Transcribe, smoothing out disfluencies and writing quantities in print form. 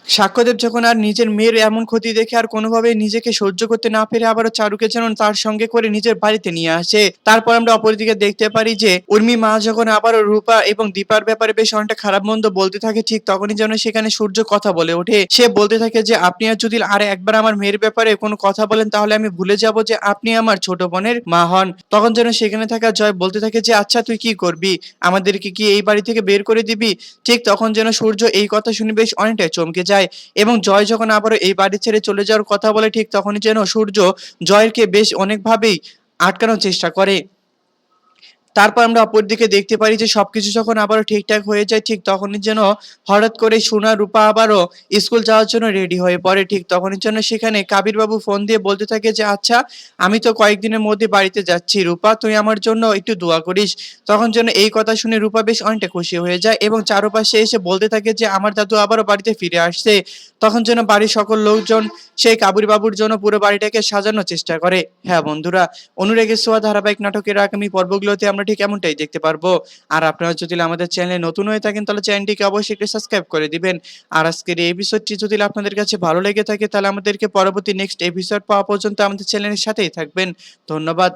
সাক্ষ্যদেব যখন আর নিজের মেয়ের এমন ক্ষতি দেখে আর কোনোভাবেই নিজেকে সহ্য করতে না পেরে আবারও চারুকে যেন তার সঙ্গে করে নিজের বাড়িতে নিয়ে আসে। তারপর আমরা অপরদিকে দেখতে পারি যে উর্মির মা যখন আবারও রূপা এবং দীপার ব্যাপারে বেশ অনেকটা খারাপ মন্দ বলতে থাকে, ঠিক তখনই যেন সেখানে সূর্য কথা বলে ওঠে। সে বলতে থাকে যে আপনি আর যদি আর একবার আমার মেয়ের ব্যাপারে কোনো কথা বলেন তাহলে আমি ভুলে যাব যে আপনি আমার ছোট বোনের মা হন। তখন যেন সেখানে থাকা জয় বলতে থাকে যে আচ্ছা তুই কি করবি? আমাদেরকে কি এই বাড়ি থেকে বের করে দিবি? ঠিক তখন যেন সূর্য এই কথা শুনে বেশ অনেকটাই চমকে যায় এবং জয় যখন আবারও এই বাড়ি ছেড়ে চলে যাওয়ার কথা বলে, ঠিক তখনই যেন সূর্য জয়কে বেশ অনেকভাবেই আটকানোর চেষ্টা করে। তারপর আমরা অপরদিকে দেখতে পারি যে সবকিছু যখন আবারও ঠিকঠাক হয়ে যায়, ঠিক তখনই যেন হঠাৎ করে সোনা রূপা আবারও স্কুল যাওয়ার জন্য রেডি হয়ে পড়ে। ঠিক তখনই যেন সেখানে কাবির বাবু ফোন দিয়ে বলতে থাকে যে আচ্ছা আমি তো কয়েকদিনের মধ্যে বাড়িতে যাচ্ছি, রূপা তুই আমার জন্য একটু দোয়া করিস। তখন যেন এই কথা শুনে রূপা বেশ অনেকটা খুশি হয়ে যায় এবং চারপাশে এসে বলতে থাকে যে আমার দাদু আবারও বাড়িতে ফিরে আসছে। তখন যেন বাড়ির সকল লোকজন সেই কাবির বাবুর জন্য পুরো বাড়িটাকে সাজানোর চেষ্টা করে। হ্যাঁ বন্ধুরা, অনুরাগের ছোঁয়া ধারাবাহিক নাটকের আগামী পর্বগুলোতে আমরা ঠিক এমনটাই দেখতে পারবো। আর আপনারা যদি আমাদের চ্যানেলে নতুন হয়ে থাকেন তাহলে চ্যানেলটিকে অবশ্যই একটু সাবস্ক্রাইব করে দিবেন। আর আজকের এই এপিসোডটি যদি আপনাদের কাছে ভালো লেগে থাকে তাহলে আমাদেরকে পরবর্তী নেক্সট এপিসোড পাওয়া পর্যন্ত আমাদের চ্যানেলের সাথেই থাকবেন। ধন্যবাদ।